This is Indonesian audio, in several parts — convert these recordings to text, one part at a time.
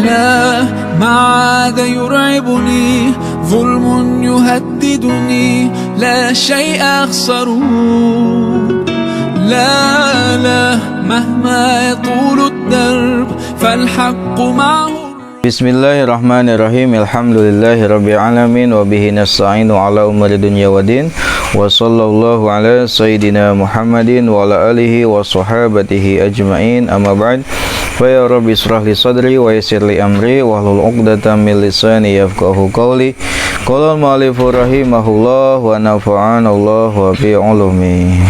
لا ما عاد يرعبني ظلم يهددني لا شيء أخسره لا مهما يطول الدرب فالحق معه. Bismillahirrahmanirrahim. Alhamdulillahirabbil alamin wa bihi nasta'inu ala umuri dunya waddin. Wa sallallahu ala sayyidina Muhammadin wa ala alihi wa sahabatihi ajmain. Amma ba'd. Fa ya rabbi israh li sadri wa yassir li amri wa hlul 'uqdatam min lisani yafqahu qawli. Qala al-mu'allif rahimahullah wa nafa'ana Allah wa bi 'ulumi.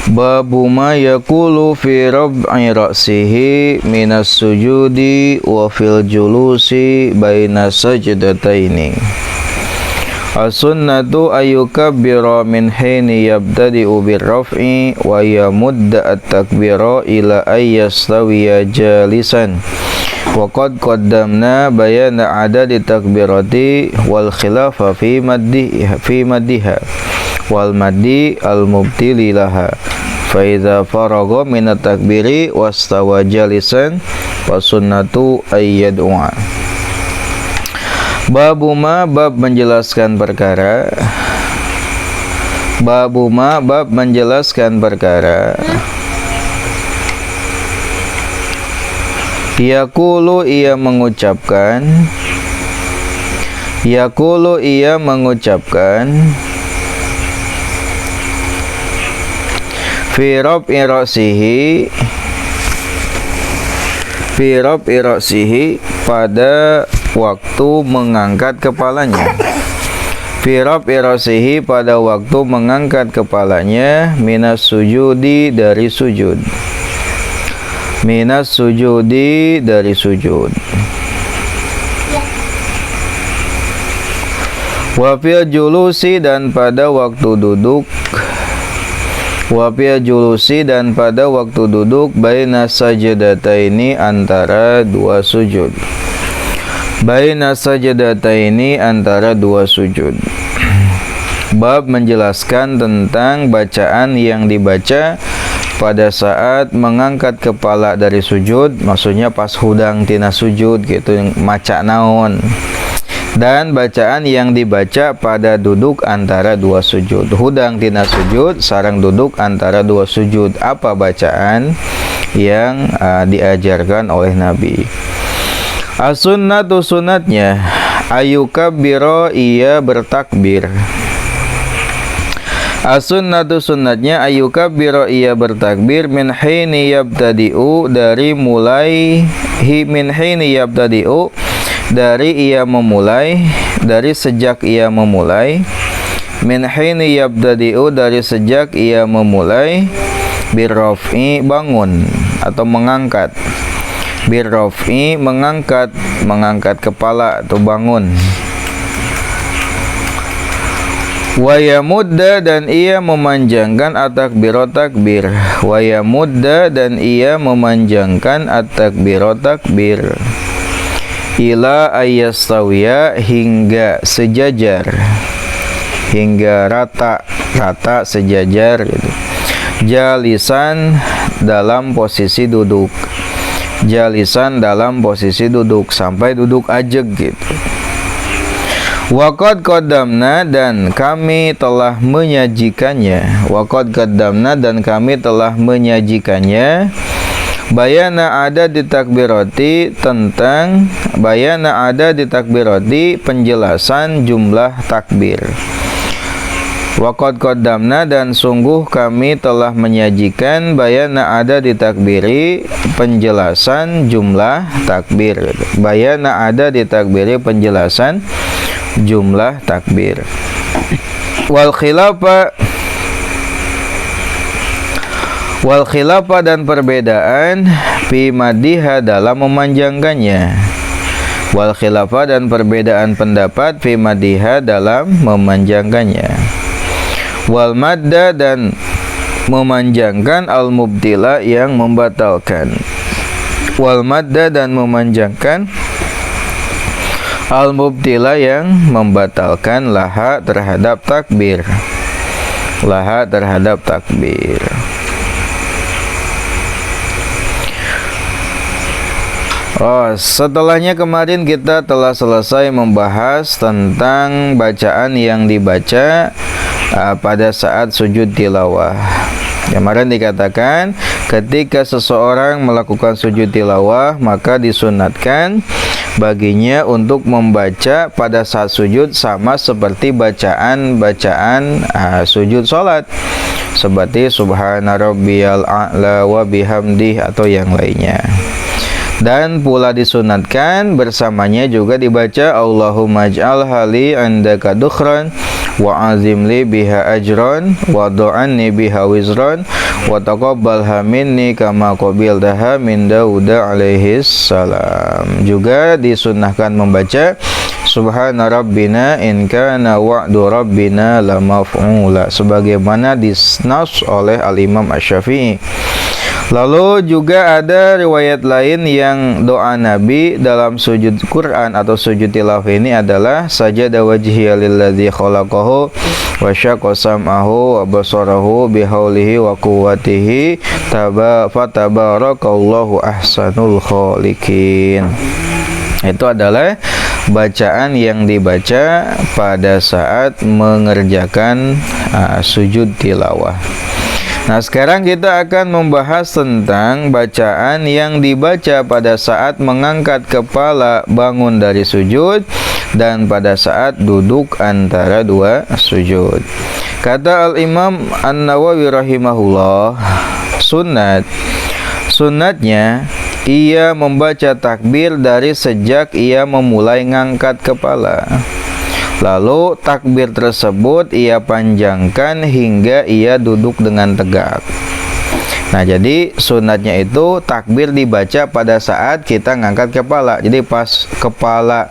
Babu ma yaqulu fi rab'i ra'sihi minas sujudi wa fil julusi baina sajdataini. As-sunnatu ayyukabbira min hini yabtadi'u birraf'i wa yamudda at-takbira ila ayyastawiya jalisan. Wa qad qaddamna bayana adadi takbirati wal khilafa fi maddiha wal maddi al-mubtili laha. Fa idza faragha min at-takbiri wastawa jalisan wa sunnatu ayyad'a. Babu ma, bab menjelaskan perkara. Babu ma, bab menjelaskan perkara. Yaqulu ia mengucapkan. Yaqulu ia mengucapkan. Fi rab'i ra'sihi pada waktu mengangkat kepalanya. Fi rab'i ra'sihi pada waktu mengangkat kepalanya minas sujudi dari sujud. Minas sujudi dari sujud. Wa fil julusi dan pada waktu duduk. Wa fil julusi dan pada waktu duduk baina sajdataini antara dua sujud. Baina sajdataini antara dua sujud. Bab menjelaskan tentang bacaan yang dibaca pada saat mengangkat kepala dari sujud, maksudnya pas hudang tina sujud gitu, maca naon. Dan bacaan yang dibaca pada duduk antara dua sujud. Hudang tina sujud, sareng duduk antara dua sujud. Apa bacaan yang diajarkan oleh Nabi? As-sunnatu sunatnya ayyukabbira ia bertakbir. As-sunnatu sunatnya ayyukabbira ia bertakbir min hini yabtadi'u dari mulai min hini yabtadi'u dari ia memulai, dari sejak ia memulai. Min hini yabtadi'u dari sejak ia memulai. Birraf'i bangun atau mengangkat. Birraf'i mengangkat kepala atau bangun. Wa yamudda dan ia memanjangkan at-takbira takbir. Wa yamudda dan ia memanjangkan at-takbira takbir. Ila ayyastawiya hingga sejajar, hingga rata sejajar gitu. Jalisan dalam posisi duduk. Jalisan dalam posisi duduk sampai duduk ajeg gitu. Wa qad qaddamna dan kami telah menyajikannya. Wa qad qaddamna dan kami telah menyajikannya. Bayana ada di takbirati tentang bayana ada di takbirati penjelasan jumlah takbir. Wa qad qaddamna dan sungguh kami telah menyajikan bayana ada di takbiri penjelasan jumlah takbir. Bayana ada di takbiri penjelasan jumlah takbir. Wal khilafa dan perbedaan fi madiha dalam memanjangkannya. Wal khilafa dan perbedaan pendapat fi madiha dalam memanjangkannya. Wal madda dan memanjangkan al mubtila yang membatalkan. Wal madda dan memanjangkan al mubtila yang membatalkan laha terhadap takbir. Laha terhadap takbir. Oh, setelahnya kemarin kita telah selesai membahas tentang bacaan yang dibaca pada saat sujud tilawah. Kemarin dikatakan ketika seseorang melakukan sujud tilawah maka disunatkan baginya untuk membaca pada saat sujud sama seperti bacaan sujud salat, seperti subhana rabbiyal a'la wa bihamdih atau yang lainnya. Dan pula disunatkan bersamanya juga dibaca Allahumma ij'alha li 'indaka dukhran wa azim li biha ajran wa du'anni biha wizran wa taqabbalha minni kama qabiltaha min Daud alaihi salam. Juga disunnahkan membaca subhana rabbina in kana wa'du rabbina la maf'ula, sebagaimana disnas oleh al-Imam Asy-Syafi'i. Lalu juga ada riwayat lain yang doa Nabi dalam sujud Quran atau sujud tilawah ini adalah sajada wajhiya lilladzi khalaqahu wa syaqqa sam'ahu wa basarahu bihaulihi wa quwwatihi fatabarakallahu ahsanul khaliqin. Itu adalah bacaan yang dibaca pada saat mengerjakan sujud tilawah. Nah, sekarang kita akan membahas tentang bacaan yang dibaca pada saat mengangkat kepala bangun dari sujud dan pada saat duduk antara dua sujud. Kata Al-Imam An-Nawawi rahimahullah, sunatnya ia membaca takbir dari sejak ia memulai mengangkat kepala. Lalu takbir tersebut ia panjangkan hingga ia duduk dengan tegak. Nah, jadi sunatnya itu takbir dibaca pada saat kita ngangkat kepala. Jadi pas kepala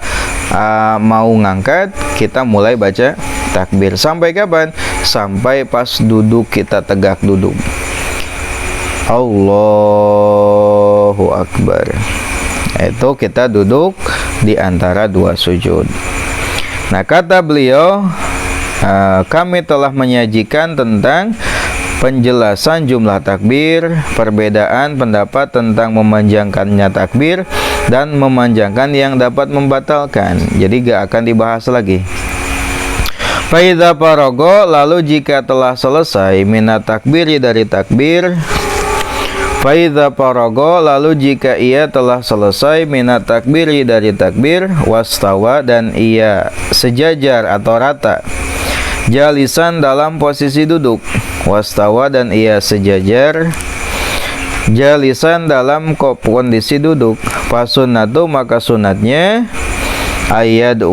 mau ngangkat, kita mulai baca takbir. Sampai kapan? Sampai pas duduk kita tegak duduk. Allahu Akbar. Itu kita duduk di antara dua sujud. Nah, kata beliau, kami telah menyajikan tentang penjelasan jumlah takbir, perbedaan pendapat tentang memanjangkannya takbir, dan memanjangkan yang dapat membatalkan. Jadi gak akan dibahas lagi. Faidha parago, lalu jika telah selesai minat takbiri dari takbir, faidha parago, lalu jika ia telah selesai minat takbiri dari takbir, wastawa, dan ia sejajar atau rata, jalisan dalam posisi duduk, wastawa, dan ia sejajar jalisan dalam kondisi duduk, fasunatu, maka sunatnya ayat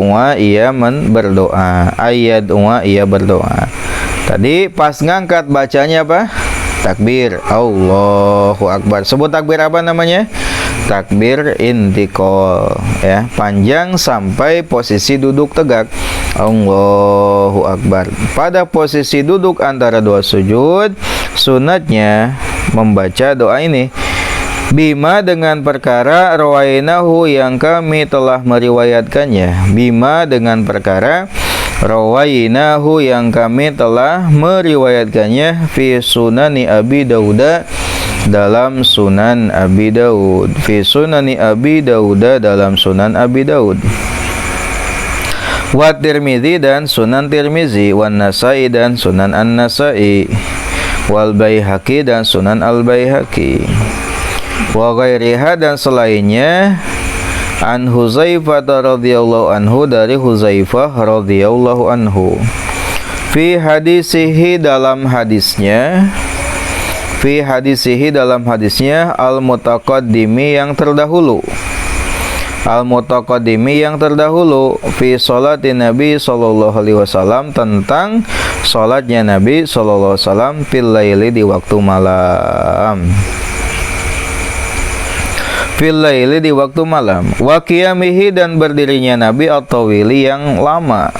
ia berdoa, ia berdoa. Tadi pas ngangkat bacanya apa? Takbir, Allahu Akbar. Sebut takbir apa namanya? Takbir intiqal, ya, panjang sampai posisi duduk tegak. Allahu Akbar. Pada posisi duduk antara dua sujud, sunatnya membaca doa ini. Bima, dengan perkara rawainahu yang kami telah meriwayatkannya. Bima, dengan perkara rawainahu yang kami telah meriwayatkannya fi sunani Abi Daud, dalam sunan Abi Daud, fi sunani Abi Daud, dalam sunan Abi Daud, wa Tirmizi, dan sunan Tirmizi, wan Nasai, dan sunan An-Nasai, wal Baihaqi, dan sunan Al-Baihaqi, wa ghairiha, dan selainnya, an Huzaifah radhiyallahu anhu, dari Huzaifah radhiyallahu anhu, fi hadisihi, dalam hadisnya, fi hadisihi, dalam hadisnya, al-mutaqaddimi, yang terdahulu, al-mutaqaddimi, yang terdahulu, fi sholatin Nabi sallallahu alaihi wasallam, tentang salatnya Nabi sallallahu alaihi wasallam, fil laili, di waktu malam, fil laili, di waktu malam, wa qiyamihi, dan berdirinya Nabi at-tawili, yang lama,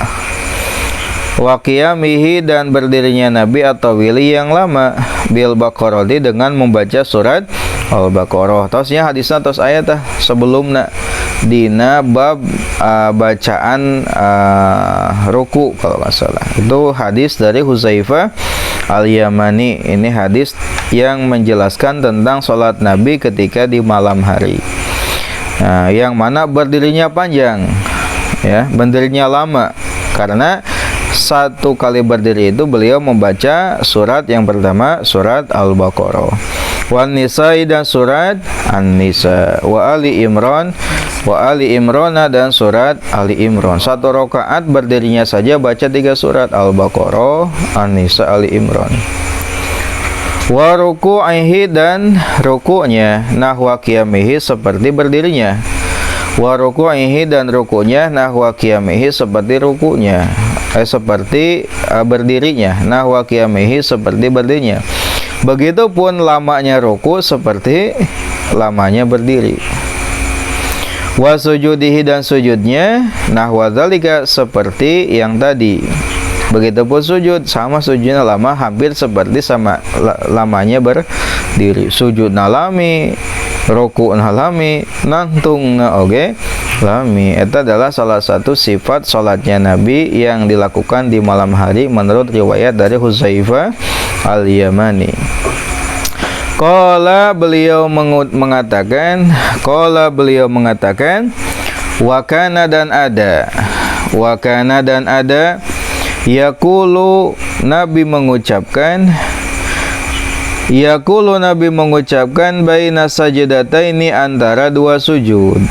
wa qiyamihi, dan berdirinya Nabi at-tawili, yang lama, bil Baqarah, dengan membaca surat Al-Baqarah. Tosnya hadisnya tos ayat sebelumna dina bab bacaan ruku kalau nggak salah. Itu hadis dari Huzaifah Al-Yamani. Ini hadis yang menjelaskan tentang sholat Nabi ketika di malam hari. Nah, yang mana berdirinya panjang, ya, berdirinya lama. Karena satu kali berdiri itu beliau membaca surat yang pertama, surat Al-Baqarah, wan Nisa'i dan surat An-Nisa, wa Ali Imran, wa Ali Imrana dan surat Ali Imran. Satu rakaat berdirinya saja baca 3 surat Al-Baqarah, An-Nisa, Ali Imran. Wa ruku'ihi dan ruku'nya nahwa qiyamihi seperti berdirinya. Wa ruku'ihi dan ruku'nya nahwa qiyamihi seperti ruku'nya. Seperti berdirinya. Nahwa qiyamihi seperti berdirinya. Begitupun lamanya ruku seperti lamanya berdiri. Wa sujudihi dan sujudnya nahwa dzalika seperti yang tadi. Begitupun sujud, sama sujudnya lama hampir seperti sama lamanya berdiri. Sujud nalami, ruku nalami, nantung na oge lami. Itu adalah salah satu sifat salatnya Nabi yang dilakukan di malam hari menurut riwayat dari Hudzaifah Al-Yamani. Qala beliau mengatakan, wa kana dan ada, yaqulu Nabi mengucapkan baina sajdataini antara dua sujud.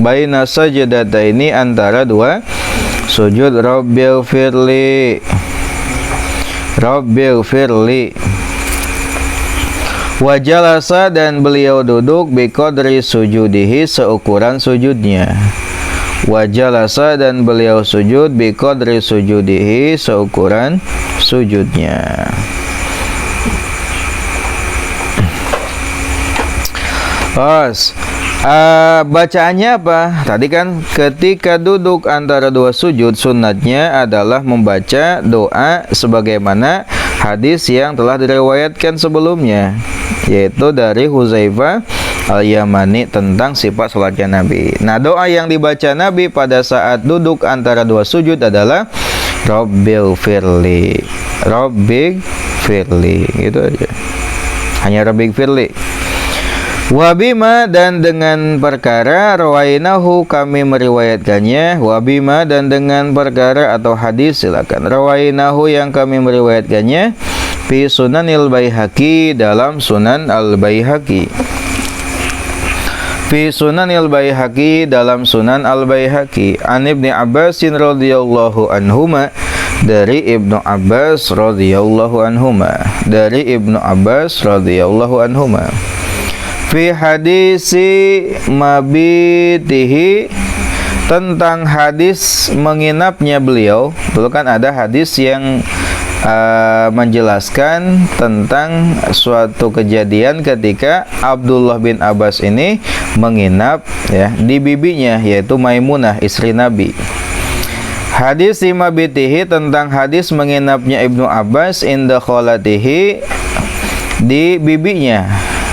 Baina sajdataini antara dua sujud. Rabbighfirli. Wa jalasa dan beliau duduk biqadri sujudihi seukuran sujudnya. Wa jalasa dan beliau sujud biqadri sujudihi seukuran sujudnya. Bacaannya apa? Tadi kan ketika duduk antara dua sujud, sunatnya adalah membaca doa sebagaimana hadis yang telah diriwayatkan sebelumnya, yaitu dari Hudzaifah Al-Yamani tentang sifat salatnya Nabi. Nah, doa yang dibaca Nabi pada saat duduk antara dua sujud adalah Rabbighfirli. Rabbighfirli, gitu aja. Hanya Rabbighfirli. Wabima dan dengan perkara rawainahu kami meriwayatkannya. Wabima dan dengan perkara atau hadis silakan. Rawainahu yang kami meriwayatkannya fi Sunanil Baihaqi dalam Sunan Al-Baihaqi. Fi Sunanil Baihaqi dalam Sunan Al-Baihaqi. An Ibnu Abbas radhiyallahu anhuma dari Ibnu Abbas radhiyallahu anhuma. Dari Ibnu Abbas radhiyallahu anhuma. Fi hadisi mabitihi tentang hadis menginapnya beliau. Dulu kan ada hadis yang menjelaskan tentang suatu kejadian ketika Abdullah bin Abbas ini menginap, ya, di bibinya, yaitu Maimunah, istri Nabi. Hadis mabitihi tentang hadis menginapnya Ibnu Abbas inda kholatihi, di bibinya,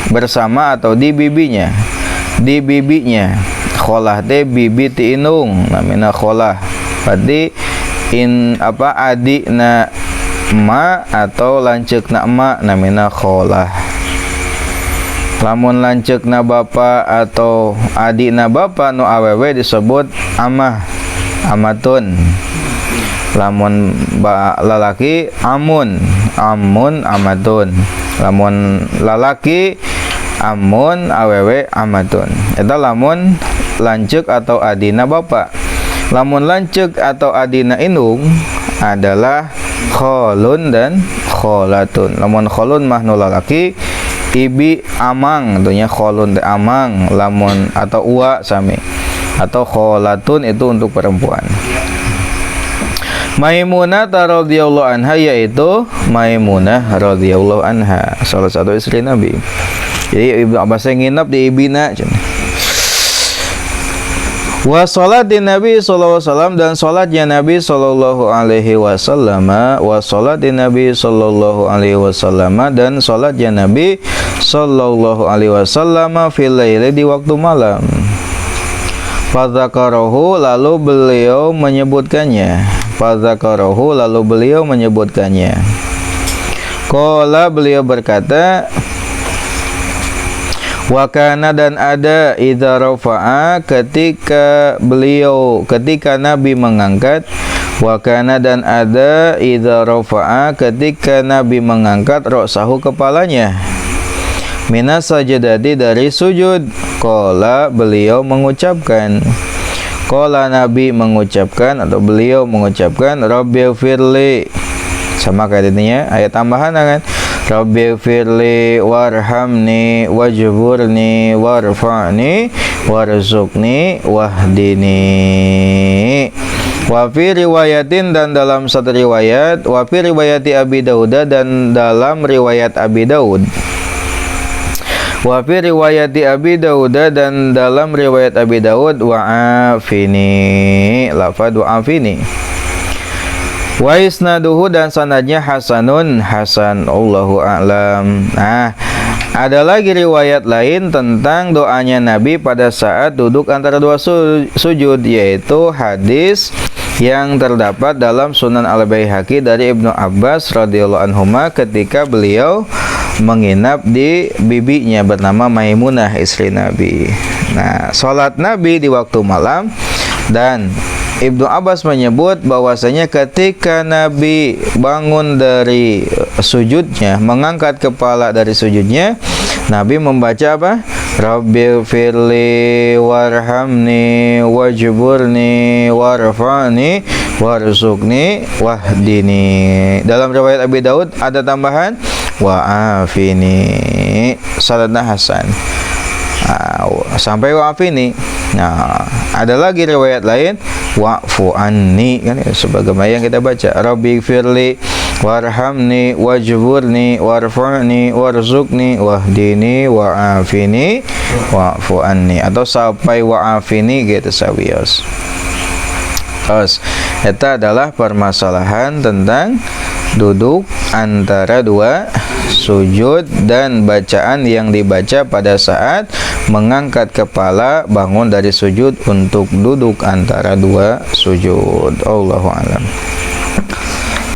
bersama atau di bibinya. Kholah teh bibi ti inung namina kholah. Berarti adik na ma atau lanceuk na ma namina kholah. Lamun lanceuk na bapa atau adik na bapa nu awewe disebut amatun. Lamun lalaki amun amatun. Lamun lalaki amun awewe amatun. Eta lamun lanceuk atau adina bapa. Lamun lanceuk atau adina indung adalah kholun dan kholatun. Lamun kholun mah nu lalaki, ibi amang tentunya kholun teh amang, lamun atau uwa sami. Atau kholatun itu untuk perempuan. Maimunah radhiyallahu anha, yaitu Maimunah radhiyallahu anha, salah satu istri Nabi. Jadi Ibnu Abbas yang nginap di ibina. Wa salatin Nabi sallallahu alaihi wasallam dan salatnya Nabi sallallahu alaihi wasallam. Wa salatin Nabi sallallahu alaihi wasallam dan salatnya Nabi sallallahu alaihi wasallam fil laili, di waktu malam. Fadzakarahu, lalu beliau menyebutkannya. Fadzakarahu, lalu beliau menyebutkannya. Qala, beliau berkata, Wa kana dan ada idza rafa'a ketika Nabi mengangkat. Wa kana dan ada idza rafa'a ketika Nabi mengangkat ra'sahu kepalanya. Minas sajadati dari sujud. Qala beliau mengucapkan. Qala Nabi mengucapkan atau beliau mengucapkan Rabbighfirli. Sama kayak ini ayat tambahan kan. Rabbighfirli warhamni wajburni warfa'ni warzuqni wahdini. Wa fi riwayatin dan dalam satu riwayat, wa fi riwayati Abi Daud dan dalam riwayat Abi Daud. Wa fi riwayati Abi Daud dan dalam riwayat Abi Daud wa'afini, lafaz wa'afini. Wa isnaduhu dan sanadnya hasanun, hasan, Allahu a'lam. Nah, ada lagi riwayat lain tentang doanya Nabi pada saat duduk antara dua sujud, yaitu hadis yang terdapat dalam Sunan Al-Baihaqi dari Ibnu Abbas radhiyallahu anhuma ketika beliau menginap di bibinya bernama Maimunah, istri Nabi. Nah, salat Nabi di waktu malam, dan Ibnu Abbas menyebut bahwasanya ketika Nabi bangun dari sujudnya, mengangkat kepala dari sujudnya, Nabi membaca apa? Rabbighfirli warhamni wajburni warfa'ni warzuqni wahdini. Dalam riwayat Abi Daud ada tambahan wa'afini. Sanadnya hasan. Sampai wa'afini. Nah, ada lagi riwayat lain wa'fu anni, kan sebagaimana yang kita baca Rabbighfirli warhamni wajburni warfa'ni warzuqni wahdini wa'afini wa'fu anni, atau sampai wa'afini gitu sawios. Terus itu adalah permasalahan tentang duduk antara dua sujud dan bacaan yang dibaca pada saat mengangkat kepala bangun dari sujud untuk duduk antara dua sujud. Allahu a'lam.